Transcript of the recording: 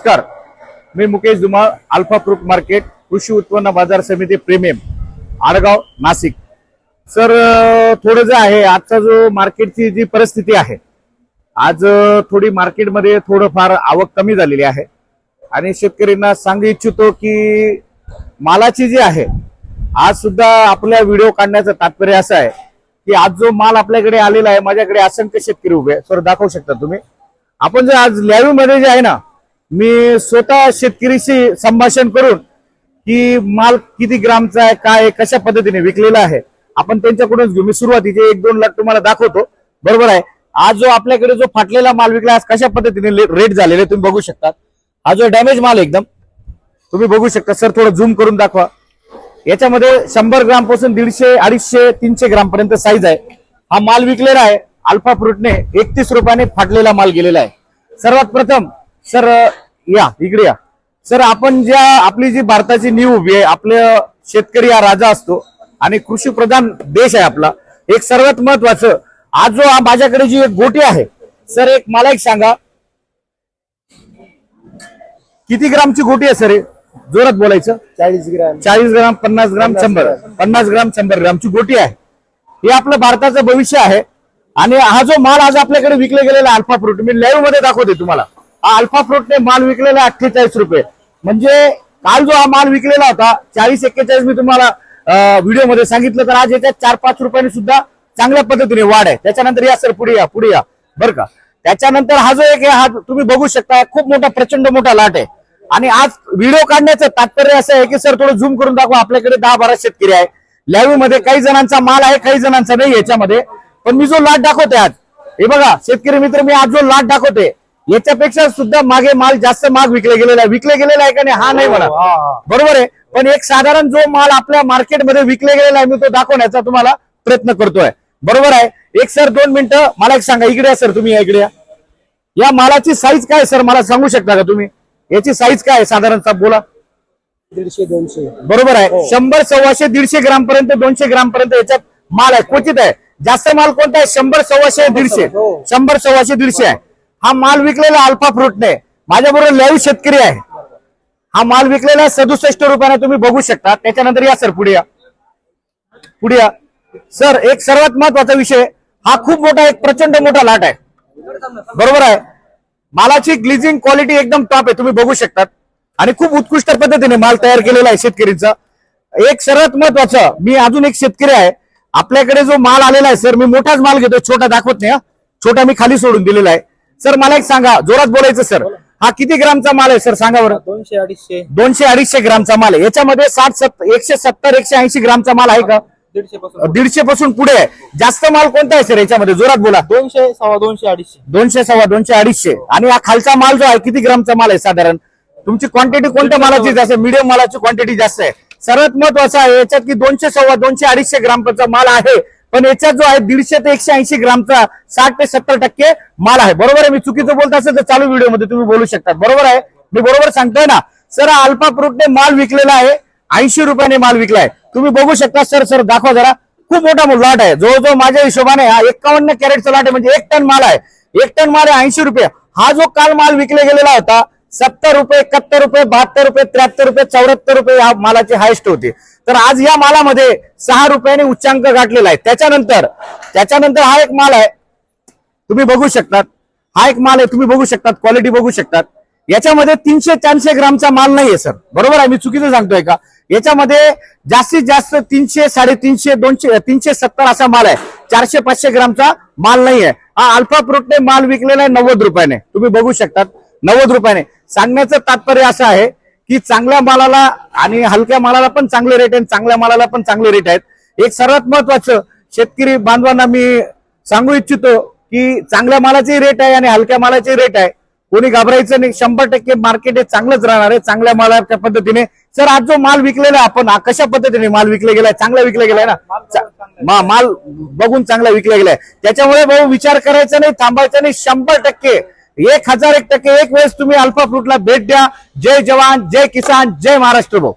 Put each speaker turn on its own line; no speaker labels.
नमस्कार, मी Mukesh Dhumal, alpha fruit market, कृषी उत्पन्न बाजार समिती प्रीमियम, आडगाव, नाशिक। सर, थोडं जे आहे आजचा जो मार्केटची जी परिस्थिती आहे, आज थोडी मार्केटमध्ये थोडंफार आवक कमी झालेली आहे आणि शेतकऱ्यांना सांगू इच्छितो की मालाची जी आहे, आज सुद्धा आपल्या व्हिडिओ काढण्याचं तात्पर्य असं आहे की आज जो माल आपल्याकडे आलेला आहे, माझ्याकडे असंख्य शेतकरी उभे आहे। सर, दाखवू शकता तुम्ही। आपण जे आज लाईव्ह मध्ये जे आहे ना, मी स्वतः शेतकरीशी संभाषण करून की माल किती ग्रामचा आहे, काय आहे, कशा पद्धतीने विकलेला आहे, आपण त्यांच्याकडूनच घेऊ। मी सुरुवातीचे 1-2 लाख तुम्हाला दाखवतो, बरोबर आहे। आज जो आपल्याकडे जो फाटलेला माल विकला, आज कशा पद्धतीने रेट झालेले तुम्ही बघू शकता। हा जो डॅमेज माल एकदम तुम्ही बघू शकता। सर, थोडं झूम करून दाखवा। याच्यामध्ये 100 ग्राम पासून 150, 250, 300 ग्राम पर्यंत साईज आहे। हा माल विकलेला आहे अल्फा फ्रूटने 31 रुपयाने फाटलेला माल गेलेला आहे। सर्वात प्रथम सर या इकडे या। सर, आपण ज्या आपली जी भारताची नीव उभी आहे, आपले शेतकरी हा राजा असतो आणि कृषी प्रधान देश आहे आपला। एक सर्वात महत्वाचं, आज जो माझ्याकडे जी एक गोटी आहे, सर एक मला एक सांगा किती ग्रामची गोटी आहे सर? जोरात बोलायचं।
40 ग्राम
40 ग्राम, 50 ग्राम, 100, 50 ग्राम, 100 ग्रामची गोटी आहे। हे आपलं भारताचं भविष्य आहे आणि हा जो माल आज आपल्याकडे विकले गेलेला अल्फा फ्रूट, मी लाईव्ह मध्ये दाखवते तुम्हाला। हा अल्फा फ्रूटने माल विकलेला 48 रुपये, म्हणजे काल जो हा माल विकलेला होता 40-41 मी तुम्हाला व्हिडिओ मध्ये सांगितलं, तर आज याच्यात 4-5 रुपयांनी सुद्धा चांगल्या पद्धतीने वाढ आहे। त्याच्यानंतर या सर, पुढे या बरं का। त्याच्यानंतर हा जो एक हा तुम्ही बघू शकता, खूप मोठा प्रचंड मोठा लाट आहे। आणि आज व्हिडिओ काढण्याचं तात्पर्य असं आहे की सर थोडं झूम करून दाखवा। आपल्याकडे 10-12 शेतकरी आहे लाईव्ह मध्ये, काही जणांचा माल आहे, काही जणांचा नाही याच्यामध्ये। पण मी जो लाट दाखवते आज, हे बघा शेतकरी मित्र, मी आज जो लाट दाखवते याच्यापेक्षा सुद्धा मागे माल जास्त माग विकले गेलेला आहे का नाही? हा नाही म्हणा, बरोबर आहे। पण एक साधारण जो माल आपल्या मार्केटमध्ये विकले गेलेला आहे, मी तो दाखवण्याचा तुम्हाला प्रयत्न करतोय, बरोबर आहे। एक सर 2 मिनिटं मला एक सांगा, इकडे सर तुम्ही इकडे या मालाची साईज काय सर मला सांगू शकता का तुम्ही? याची साईज काय साधारणतः बोला?
150-200
बरोबर आहे। 100, 125, 150 ग्राम पर्यंत, 200 ग्राम पर्यंत याच्यात माल आहे, क्वचित आहे। जास्त माल कोणता आहे? 100, 125, 150, 100, 125, 150 आहे हा माल विकलेला अल्फा फ्रूटने। माझ्याबरोबर लाईव्ह शेतकरी आहे, हा माल विकलेला 67 रुपयाने तुम्ही बघू शकता। त्याच्यानंतर या सर, पुढे या सर। एक सर्वात महत्वाचा विषय, हा खूप मोठा एक प्रचंड मोठा लाट आहे, बरोबर आहे। मालाची ग्लिजिंग क्वालिटी एकदम टॉप आहे, तुम्ही बघू शकता, आणि खूप उत्कृष्ट पद्धतीने माल तयार केलेला आहे शेतकरीचा। एक सर्वात महत्वाचं, मी अजून एक शेतकरी आहे, आपल्याकडे जो माल आलेला आहे सर, मी मोठाच माल घेतो, छोटा दाखवत नाही, छोटा मी खाली सोडून दिलेला आहे। सर मला एक सांगा, जोरात बोलायचं सर, हा किती ग्रामचा माल आहे सर सांगा बरं?
200-250
ग्रामचा माल आहे। याच्यामध्ये 170-180 ग्रामचा माल आहे का? 150 पासून पुढे आहे। जास्त माल कोणता आहे सर याच्यामध्ये? जोरात बोला।
200, 250,
200, 250. आणि हा खालचा माल जो आहे किती ग्रामचा माल आहे साधारण? तुमची क्वांटिटी कोणत्या मालाची जास्त आहे? मीडियम मालाची क्वांटिटी जास्त आहे। सर्वात महत्वाचं आहे याच्यात की 200, 250 ग्रामचा माल आहे, पण याच्यात जो आहे 150 ते 180 ग्रामचा 60 ते 70% माल आहे, बरोबर आहे। मी चुकीचं बोलत असेल तर चालू व्हिडिओ मध्ये तुम्ही बोलू शकता, बरोबर आहे, मी बरोबर सांगतोय ना सर? अल्फा फ्रूटने माल विकलेला आहे 80 रुपयाने माल विकलाय, तुम्ही बघू शकता। सर दाखवा जरा, खूप मोठा लॉट आहे, जवळजवळ माझ्या हिशोबाने हा 51 कॅरेटचा लॉट आहे, म्हणजे 1 टन माल आहे। 1 टन माल आहे 80 रुपये। हा जो काल माल विकले गेलेला होता 70 रुपये, 71 रुपये, 72 रुपये, 73 रुपये, 74 रुपये या मालाची हायस्ट होती। तर आज या मालामध्ये 6 रुपयाने उच्चांक गाठलेला आहे। त्याच्यानंतर हा एक माल आहे, तुम्ही बघू शकतात, हा एक माल आहे, तुम्ही बघू शकतात, क्वालिटी बघू शकतात। याच्यामध्ये 300-400 ग्रामचा माल नाहीये सर, बरोबर आहे, मी चुकीचं सांगतोय का? याच्यामध्ये जास्तीत जास्त 300, 350, 200, 370 असा माल आहे, 400-500 ग्रामचा माल नाहीये। हा अल्फा फ्रूटने माल विकलेला आहे 90 रुपयाने, तुम्ही बघू शकतात, 90 रुपयाने। सांगण्याचं तात्पर्य असं आहे की चांगल्या मालाला आणि हलक्या मालाला पण चांगले रेट आहेत, चांगल्या मालाला पण चांगले रेट आहेत। एक सर्वात महत्वाचं शेतकरी बांधवांना मी सांगू इच्छितो की चांगल्या मालाचे रेट आहे आणि हलक्या मालाचे रेट आहे, कोणी घाबरायचं नाही। 100% मार्केट हे चांगलंच राहणार आहे चांगल्या मालाच्या पद्धतीने। सर आज जो माल विकलेला आपण कशा पद्धतीने माल विकले गेलाय? चांगला विकला गेलाय ना, माल बघून चांगला विकला गेलाय। त्याच्यामुळे भाऊ विचार करायचा नाही, थांबायचा नाही, 100%, 1001% एक वेळेस तुम्ही अल्फा फ्रूटला भेट द्या। जय जवान, जय किसान, जय महाराष्ट्र भाऊ।